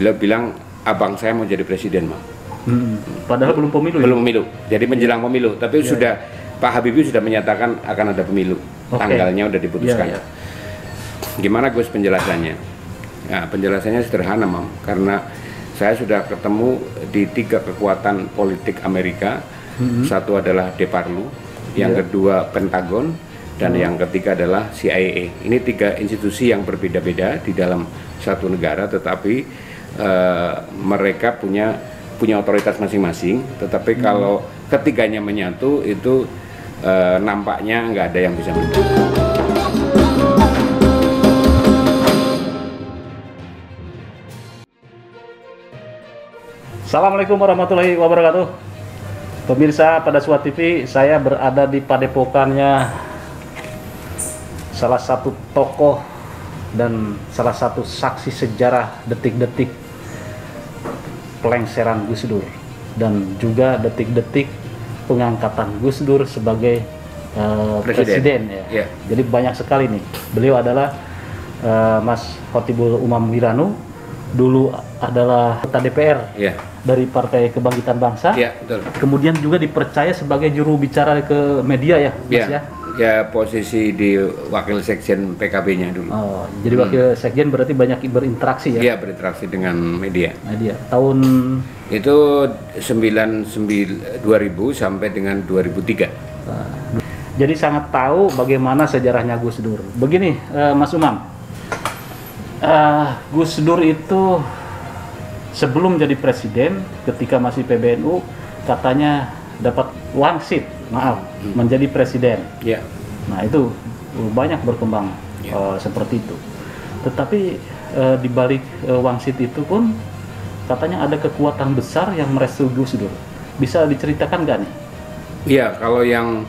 beliau bilang abang saya mau jadi presiden, Mam. Padahal belum pemilu. Belum pemilu. Jadi menjelang pemilu, tapi sudah Pak Habibie sudah menyatakan akan ada pemilu. Tanggalnya udah diputuskan. Gimana Gus penjelasannya? Nah, penjelasannya sederhana, Mam. Karena saya sudah ketemu di 3 kekuatan politik Amerika. Satu adalah Deparlu, yang kedua Pentagon, dan yang ketiga adalah CIA. Ini 3 institusi yang berbeda-beda di dalam satu negara, tetapi mereka punya otoritas masing-masing. Tetapi kalau ketiganya menyatu itu nampaknya nggak ada yang bisa menang. Assalamualaikum warahmatullahi wabarakatuh. Pemirsa pada Suat TV, saya berada di padepokannya salah satu tokoh dan salah satu saksi sejarah detik-detik pelengseran Gus Dur dan juga detik-detik pengangkatan Gus Dur sebagai presiden ya. Jadi banyak sekali nih. Beliau adalah Mas Khotibul Umam Wiranu, dulu adalah ketua DPR dari Partai Kebangkitan Bangsa. Betul. Kemudian juga dipercaya sebagai juru bicara ke media ya, Mas ya. Ya, posisi di wakil sekjen PKB-nya dulu. Oh, jadi wakil sekjen berarti banyak berinteraksi ya? Iya, berinteraksi dengan media. Tahun itu 2000 sampai dengan 2003. Jadi sangat tahu bagaimana sejarahnya Gus Dur. Begini, Mas Umam, Gus Dur itu sebelum jadi presiden, ketika masih PBNU, katanya dapat wangsit, menjadi presiden. Nah itu banyak berkembang seperti itu. Tetapi di balik wangsit itu pun katanya ada kekuatan besar yang merestui Gus Dur. Bisa diceritakan nggak nih? Iya, kalau yang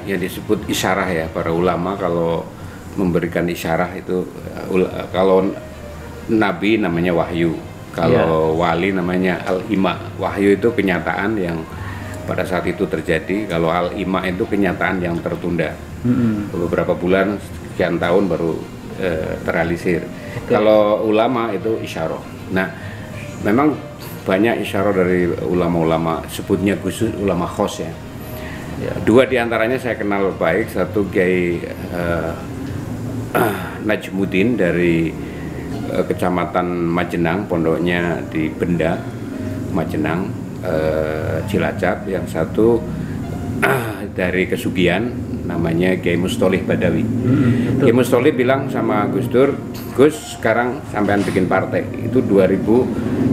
yang disebut isyarah ya, para ulama kalau memberikan isyarah itu, kalau Nabi namanya wahyu, kalau wali namanya al-ima. Wahyu itu kenyataan yang pada saat itu terjadi, kalau al-ima itu kenyataan yang tertunda. Beberapa bulan, sekian tahun baru terrealisir. Kalau ulama itu isyarah. Nah, memang banyak isyarah dari ulama-ulama, sebutnya khusus ulama khos ya. 2 diantaranya saya kenal baik, satu Kiai Najmuddin dari Kecamatan Majenang, pondoknya di Benda, Majenang, Cilacap. Yang satu dari Kesugihan, namanya Kiai Mustolih Badawi. Kiai Mustolih bilang sama Gus Dur, Gus sekarang sampean bikin partai. Itu 98.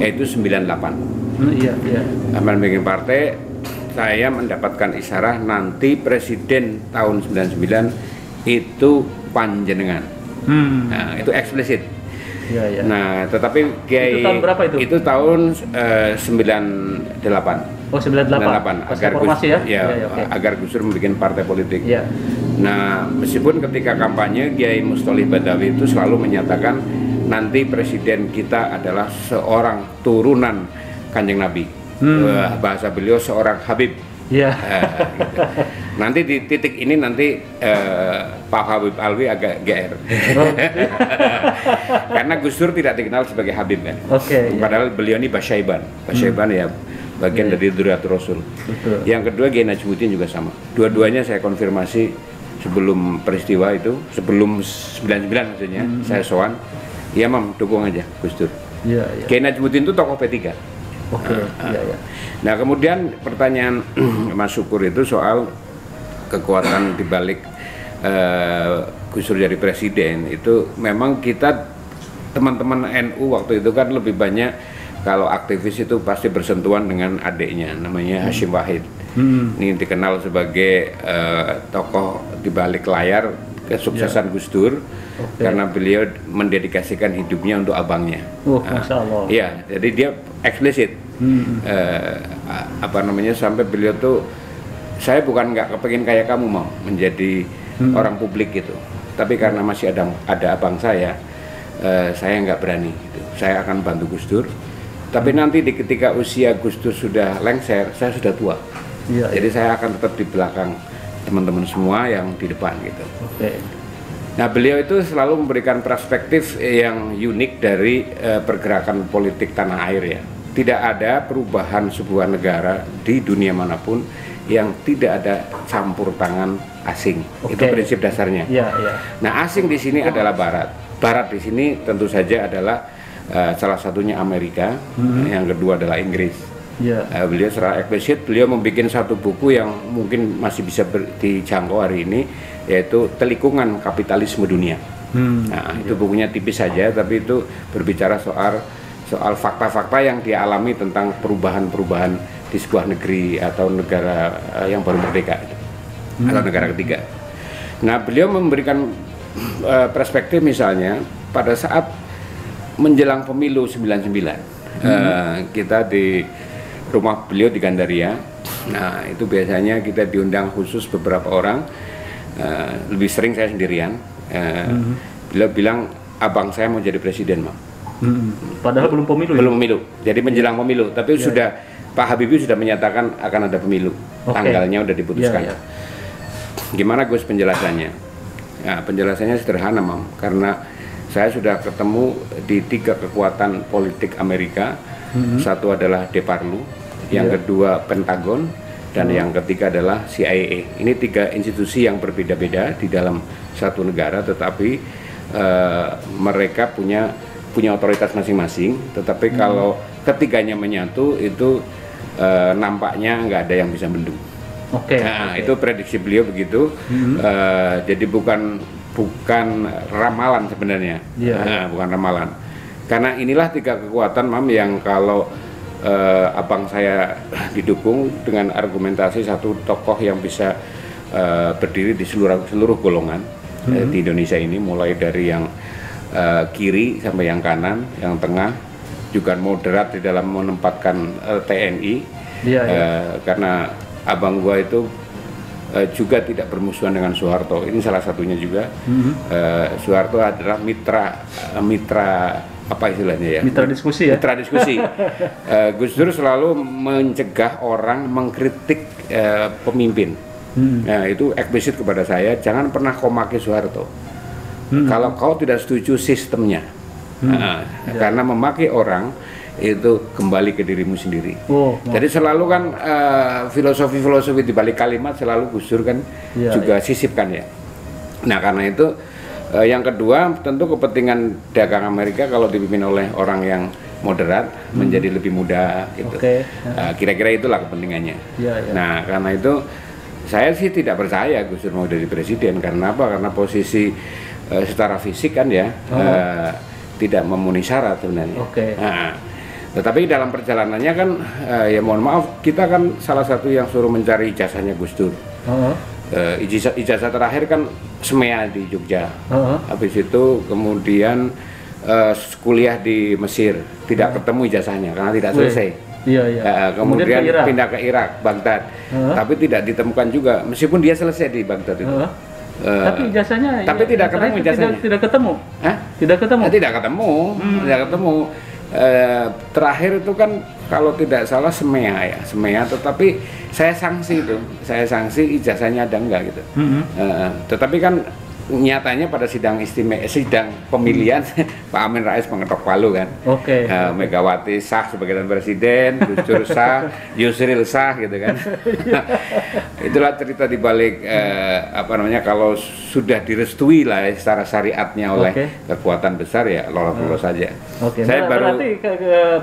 Sampean bikin partai, saya mendapatkan isyarah nanti presiden tahun 99 itu panjenengan. Nah itu eksplisit. Nah, tetapi Kiai itu tahun berapa itu? Itu tahun 98. Oh, 98. Agar Gus, agar Gus Dur membuat partai politik. Nah, meskipun ketika kampanye Kiai Mustolih Badawi itu selalu menyatakan nanti presiden kita adalah seorang turunan Kanjeng Nabi. Bahasa beliau seorang Habib. Gitu. Nanti di titik ini nanti Pak Habib Alwi agak GR. Karena Gus Dur tidak dikenal sebagai Habib kan. Padahal beliau ini Basyaiban. Basyaiban ya bagian dari Dzurriyyatur Rasul. Yang kedua Kiai Najmuddin juga sama. Dua-duanya saya konfirmasi sebelum peristiwa itu, sebelum 99 maksudnya, saya sowan. Iya Mam, dukung aja Gus Dur. Kiai Najmuddin itu tokoh P3. Nah kemudian pertanyaan Mas Syukur itu soal kekuatan dibalik Gus Dur jadi presiden. Itu memang kita teman-teman NU waktu itu kan lebih banyak, kalau aktivis itu pasti bersentuhan dengan adiknya namanya Hasyim Wahid. Ini dikenal sebagai tokoh dibalik layar kesuksesan Gus Dur. Karena beliau mendedikasikan hidupnya untuk abangnya. Masya Allah. Iya, jadi dia eksplisit. Sampai beliau tuh, saya bukan nggak kepengin kayak kamu mau menjadi orang publik gitu, tapi karena masih ada abang saya nggak berani gitu. Saya akan bantu Gus Dur, tapi nanti ketika usia Gus Dur sudah lengser, saya sudah tua. Jadi saya akan tetap di belakang teman-teman semua yang di depan gitu. Nah, beliau itu selalu memberikan perspektif yang unik dari pergerakan politik tanah air ya. Tidak ada perubahan sebuah negara di dunia manapun yang tidak ada campur tangan asing. Itu prinsip dasarnya. Nah, asing di sini adalah Barat. Barat di sini tentu saja adalah salah satunya Amerika, yang kedua adalah Inggris. Beliau secara eksplisit beliau membuat satu buku yang mungkin masih bisa dijangkau hari ini, yaitu Telikungan Kapitalisme Dunia. Nah, itu bukunya tipis saja, tapi itu berbicara soal fakta-fakta yang dia alami tentang perubahan-perubahan di sebuah negeri atau negara yang baru merdeka atau negara ketiga. Nah, beliau memberikan perspektif misalnya pada saat menjelang pemilu 99, kita di rumah beliau di Gandaria. Nah, itu biasanya kita diundang khusus beberapa orang, lebih sering saya sendirian. Beliau bilang, abang saya mau jadi presiden, Mam. Padahal belum pemilu. Belum pemilu, jadi menjelang pemilu. Tapi sudah Pak Habibie sudah menyatakan akan ada pemilu. Tanggalnya udah diputuskan. Gimana Gus penjelasannya? Nah, penjelasannya sederhana, Mam. Karena saya sudah ketemu di 3 kekuatan politik Amerika. Satu adalah Deparlu, yang kedua Pentagon, dan yang ketiga adalah CIA. Ini 3 institusi yang berbeda-beda di dalam satu negara, tetapi mereka punya otoritas masing-masing. Tetapi kalau ketiganya menyatu, itu nampaknya nggak ada yang bisa bendung. Itu prediksi beliau begitu. Jadi bukan ramalan sebenarnya, bukan ramalan. Karena inilah 3 kekuatan, Mam, yang kalau abang saya didukung dengan argumentasi satu tokoh yang bisa berdiri di seluruh golongan di Indonesia ini, mulai dari yang kiri sampai yang kanan, yang tengah, juga moderat di dalam menempatkan TNI. Karena abang gua itu juga tidak bermusuhan dengan Soeharto. Ini salah satunya juga. Soeharto adalah mitra apa istilahnya ya? Mitra diskusi ya? Mitra diskusi. Gus Dur selalu mencegah orang mengkritik pemimpin. Nah, itu eksplisit kepada saya, jangan pernah kau maki Soeharto. Kalau kau tidak setuju sistemnya. Karena memaki orang itu kembali ke dirimu sendiri. Jadi selalu kan filosofi di balik kalimat selalu Gus Dur kan juga sisipkan ya. Nah, karena itu yang kedua tentu kepentingan dagang Amerika kalau dipimpin oleh orang yang moderat menjadi lebih mudah gitu. Kira-kira itulah kepentingannya. Nah, karena itu saya sih tidak percaya Gus Dur mau jadi presiden. Karena apa? Karena posisi secara fisik kan ya tidak memenuhi syarat sebenarnya. Tetapi dalam perjalanannya kan ya mohon maaf, kita kan salah satu yang suruh mencari ijazahnya Gus Dur. Ijazah terakhir kan SMEA di Jogja. Habis itu kemudian kuliah di Mesir, tidak ketemu ijazahnya karena tidak selesai. Kemudian pindah ke Irak, Baghdad, tapi tidak ditemukan juga meskipun dia selesai di Baghdad itu. Tapi ijazahnya, tapi tidak ketemu ijazahnya. Tidak ketemu. Tidak ketemu. Tidak ketemu. Terakhir itu kan kalau tidak salah SMEA ya, SMEA, tetapi saya sanksi ijazahnya ada enggak gitu. Tetapi kan nyatanya pada sidang pemilihan Pak Amin Rais mengetok palu kan. Megawati sah sebagai presiden, Gus Dur sah, Yusril sah gitu kan. Itulah cerita dibalik kalau sudah direstui lah secara syariatnya oleh kekuatan besar ya lolos saja. Saya berarti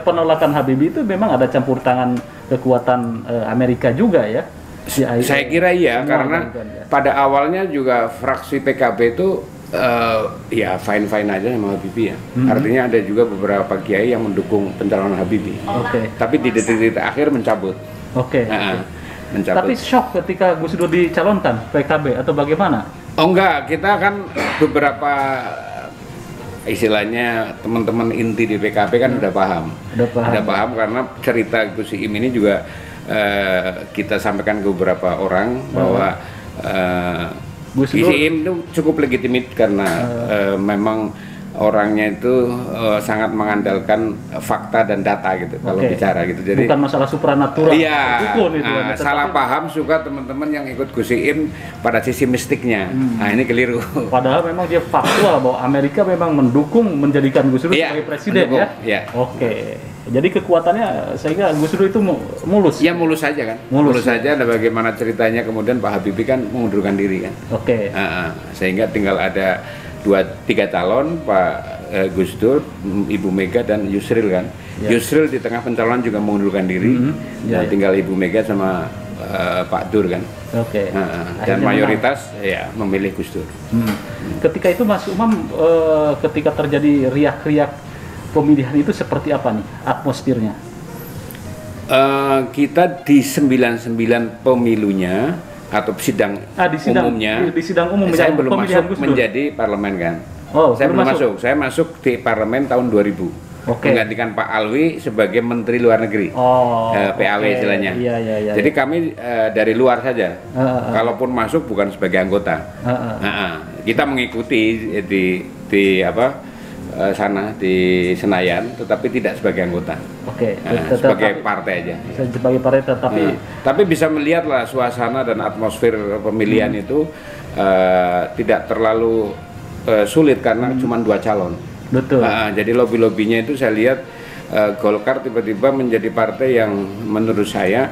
penolakan Habibie itu memang ada campur tangan kekuatan Amerika juga ya. Saya kira iya, karena pada awalnya juga fraksi PKB itu ya fine-fine aja sama Habibie ya. Artinya ada juga beberapa kiai yang mendukung pencalonan Habibie. Tapi di detik-detik akhir mencabut. Mencabut. Tapi shock ketika Gus Dur dicalonkan PKB atau bagaimana? Oh enggak, kita kan beberapa istilahnya teman-teman inti di PKB kan udah paham karena cerita Gus Iim ini juga kita sampaikan ke beberapa orang bahwa Gus Iim itu cukup legitimit karena memang orangnya itu sangat mengandalkan fakta dan data gitu kalau bicara gitu. Jadi bukan masalah supranatural. Iya. Salah paham suka teman-teman yang ikut Gus Imin pada sisi mistiknya. Nah ini keliru. Padahal memang dia faktual bahwa Amerika memang mendukung menjadikan Gus Dur sebagai presiden ya. Oke. Jadi kekuatannya sehingga Gus Dur itu mulus. Ya mulus saja kan. Mulus saja. Ada bagaimana ceritanya kemudian Pak Habibie kan mengundurkan diri kan. Sehingga tinggal ada 2-3 calon, Pak Gus Dur, Ibu Mega dan Yusril kan. Yusril di tengah pencalonan juga mengundurkan diri. Tinggal Ibu Mega sama Pak Dur kan. Dan mayoritas ya memilih Gus Dur. Ketika itu Mas Umam, ketika terjadi riak-riak pemilihan itu seperti apa nih atmosfernya? Kita di 99 pemilunya atau sidang umumnya, di sidang umum saya belum masuk menjadi parlemen kan. Saya belum masuk. Saya masuk di parlemen tahun 2000. Menggantikan Pak Alwi sebagai Menteri Luar Negeri, PAW istilahnya. Jadi kami dari luar saja. Kalaupun masuk bukan sebagai anggota. Kita mengikuti di sana di Senayan, tetapi tidak sebagai anggota. Sebagai partai aja. Sebagai partai tapi bisa melihatlah suasana dan atmosfer pemilihan itu tidak terlalu sulit karena cuma 2 calon. Betul. Jadi lobby-lobbynya itu saya lihat Golkar tiba-tiba menjadi partai yang menurut saya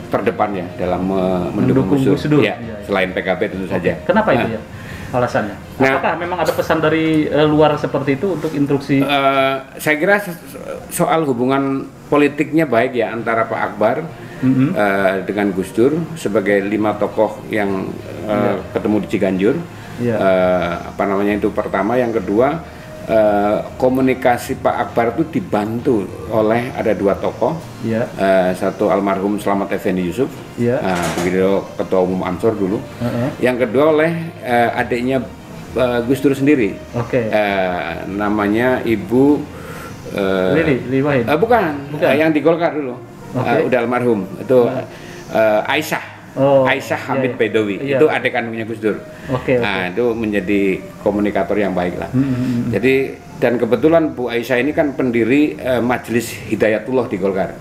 terdepan ya dalam mendukung Gus Dur. Selain PKB tentu saja. Kenapa itu ya? Alasannya? Apakah memang ada pesan dari luar seperti itu untuk instruksi? Saya kira soal hubungan politiknya baik ya antara Pak Akbar dengan Gus Dur sebagai 5 tokoh yang ketemu di Ciganjur. Itu pertama. Yang kedua, komunikasi Pak Akbar itu dibantu oleh ada 2 tokoh. Satu almarhum Slamet Effendi Yusuf, begitu Ketua Umum Ansor dulu. Yang kedua oleh adiknya Gus Dur sendiri. Namanya Ibu Lili Wahid. Bukan. Yang di Golkar dulu. Udah almarhum. Itu Aisyah. Aisyah Hamid Bedowi, itu adik kandungnya Gus Dur. Itu menjadi komunikator yang baik lah. Jadi dan kebetulan Bu Aisyah ini kan pendiri Majelis Hidayatullah di Golkar.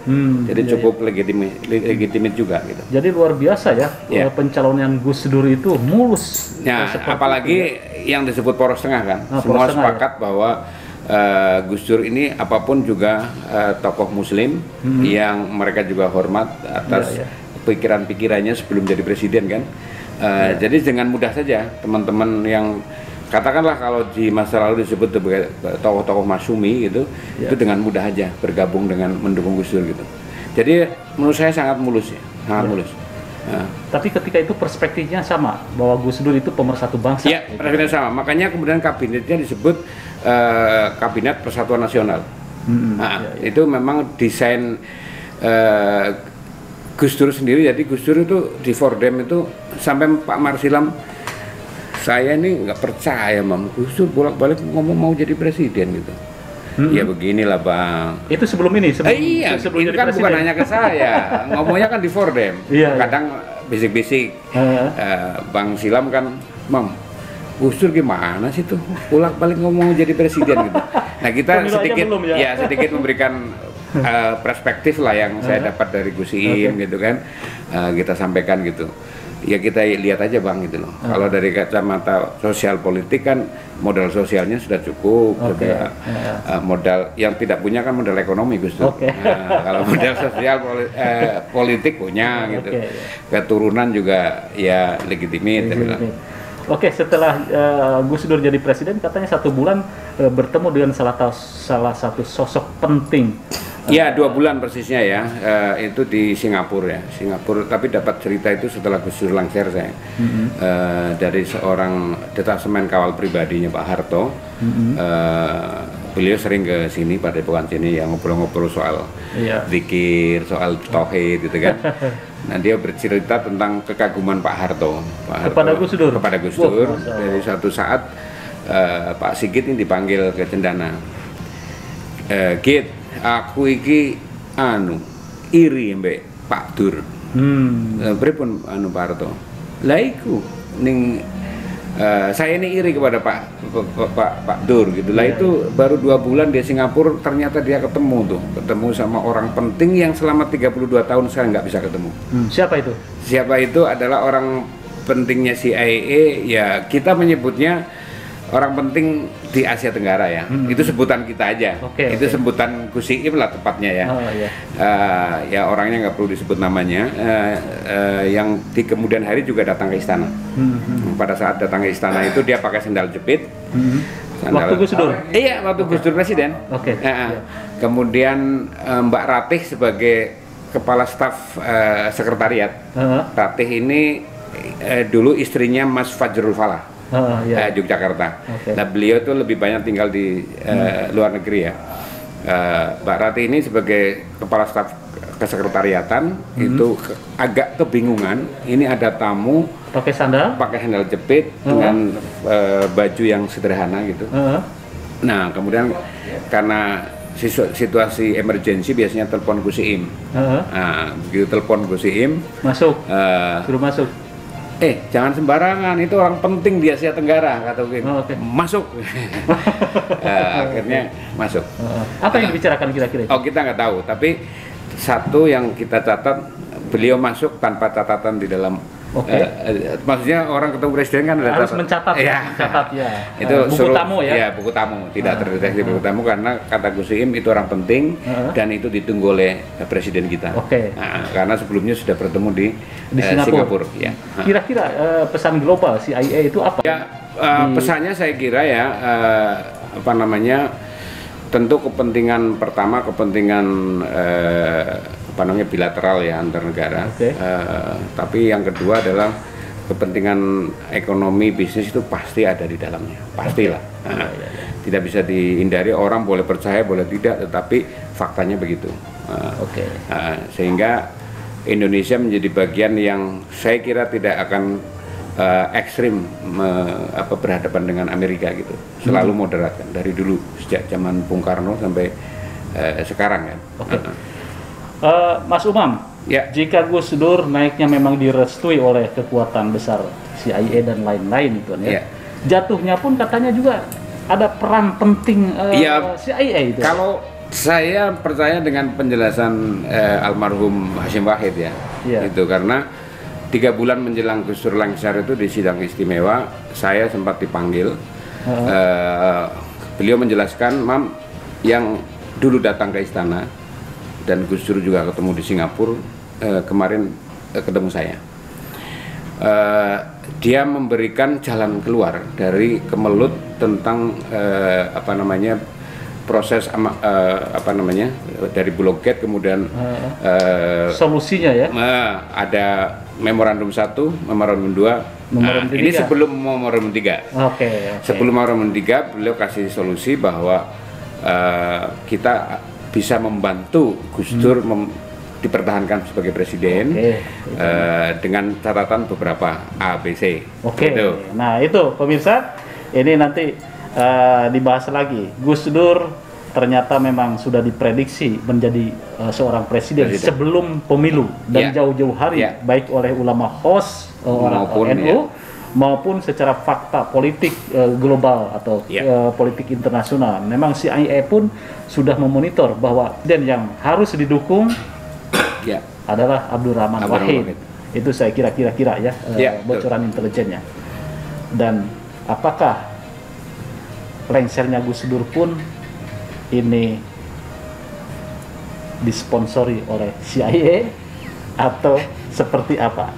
Jadi cukup legitimit juga gitu. Jadi luar biasa ya, pencalonan Gus Dur itu mulus. Apalagi yang disebut poros tengah kan. Semua sepakat bahwa Gus Dur ini apapun juga tokoh Muslim yang mereka juga hormat atas pikiran-pikirannya sebelum jadi presiden kan. Jadi dengan mudah saja teman-teman yang katakanlah kalau di masa lalu disebut tokoh-tokoh Masyumi gitu, itu dengan mudah aja bergabung dengan mendukung Gus Dur gitu. Jadi menurut saya sangat mulus ya, sangat mulus. Tapi ketika itu perspektifnya sama bahwa Gus Dur itu pemersatu bangsa. Iya, perspektifnya sama. Makanya kemudian kabinetnya disebut Kabinet Persatuan Nasional. Itu memang desain Gus Dur sendiri. Jadi Gus Dur itu di Fordem itu sampai Pak Marsilam, saya ini nggak percaya Gus Dur bolak-balik ngomong mau jadi presiden gitu. Ya beginilah Bang. Itu sebelum ini? Sebelum ini kan presiden. Bukan hanya ke saya, ngomongnya kan di Fordem. Kadang bisik-bisik. Bang Silam kan, Gus Dur gimana sih tuh bolak-balik ngomong jadi presiden gitu. Nah kita sedikit memberikan perspektif lah yang saya dapat dari Gus Imin gitu kan, kita sampaikan gitu. Ya kita lihat aja Bang gitu loh. Kalau dari kacamata sosial politik kan modal sosialnya sudah cukup. Modal yang tidak punya kan modal ekonomi Gus Dur. Kalau modal sosial politik punya gitu. Keturunan juga ya legitimit. Setelah Gus Dur jadi presiden, katanya 1 bulan bertemu dengan salah satu sosok penting. 2 bulan persisnya ya, itu di Singapura ya. Tapi dapat cerita itu setelah Gus Dur lengser saya. Dari seorang detasemen kawal pribadinya Pak Harto. Beliau sering ke sini pada epokan sini yang ngobrol-ngobrol soal zikir, soal tauhid gitu kan. Nah dia bercerita tentang kekaguman Pak Harto kepada Gus Dur. Dari suatu saat Pak Sigit ini dipanggil ke Cendana. Git, aku iki iri mbek Pak Dur. Pripun Pak Harto? Lah iku ning Saya ini iri kepada Pak Dur gitu lah. Itu baru 2 bulan di Singapura, ternyata dia ketemu sama orang penting yang selama 32 tahun saya nggak bisa ketemu. Siapa itu? Siapa itu adalah orang pentingnya CIA, ya kita menyebutnya orang penting di Asia Tenggara ya. Itu sebutan kita aja. Itu sebutan Gus Iim lah tepatnya ya. Ya orangnya nggak perlu disebut namanya. Yang di kemudian hari juga datang ke istana. Pada saat datang ke istana itu dia pakai sandal jepit. Waktu Gus Dur? Iya, waktu Gus Dur presiden. Kemudian Mbak Ratih sebagai kepala staf sekretariat. Ratih ini dulu istrinya Mas Fajrul Falah. Yogyakarta. Nah, beliau tuh lebih banyak tinggal di luar negeri ya. Mbak Ratih ini sebagai kepala staf kesekretariatan itu agak kebingungan. Ini ada tamu pakai sandal jepit dengan baju yang sederhana gitu. Nah, kemudian karena situasi emergensi biasanya telepon Gus Iim. Nah, begitu telepon Gus Iim masuk, suruh masuk. Jangan sembarangan, itu orang penting di Asia Tenggara, kata Gus. Masuk. Akhirnya masuk. Apa yang dibicarakan kira-kira? Kita nggak tahu, tapi satu yang kita catat, beliau masuk tanpa catatan di dalam. Maksudnya orang ketemu presiden kan harus mencatat ya. Itu buku tamu ya. Ya, buku tamu, tidak terdeteksi buku tamu karena kata Gus Iim itu orang penting dan itu ditunggu oleh presiden kita. Karena sebelumnya sudah bertemu di Singapura. Ya. Kira-kira pesan global CIA itu apa? Ya, pesannya saya kira ya tentu kepentingan pertama bilateral ya antar negara. Tapi yang kedua adalah kepentingan ekonomi bisnis itu pasti ada di dalamnya, pastilah. Tidak bisa dihindari, orang boleh percaya boleh tidak, tetapi faktanya begitu. Sehingga Indonesia menjadi bagian yang saya kira tidak akan ekstrim berhadapan dengan Amerika gitu, selalu moderat kan dari dulu sejak zaman Bung Karno sampai sekarang kan. Mas Umam, jika Gus Dur naiknya memang direstui oleh kekuatan besar CIA dan lain-lain itu ya, jatuhnya pun katanya juga ada peran penting CIA itu. Kalau saya percaya dengan penjelasan almarhum Hasyim Wahid itu karena 3 bulan menjelang Gus Dur lengser itu di sidang istimewa saya sempat dipanggil. Beliau menjelaskan, Mam, yang dulu datang ke istana dan Gus Dur juga ketemu di Singapura, kemarin ketemu saya. Dia memberikan jalan keluar dari kemelut tentang proses dari Bulog Gate, kemudian solusinya ya. Ada memorandum 1, memorandum 2. Ini sebelum memorandum 3. Sebelum memorandum 3 beliau kasih solusi bahwa kita bisa membantu Gus Dur dipertahankan sebagai presiden dengan catatan beberapa ABC. Nah itu pemirsa, ini nanti dibahas lagi. Gus Dur ternyata memang sudah diprediksi menjadi seorang presiden sebelum pemilu dan jauh-jauh hari, baik oleh ulama HOS maupun NU maupun secara fakta politik global atau politik internasional. Memang CIA pun sudah memonitor bahwa presiden yang harus didukung adalah Abdurrahman Wahid. Itu saya kira-kira bocoran intelijennya. Dan apakah lengsernya Gus Dur pun ini disponsori oleh CIA atau seperti apa?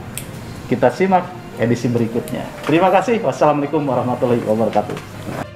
Kita simak edisi berikutnya. Terima kasih. Wassalamualaikum warahmatullahi wabarakatuh.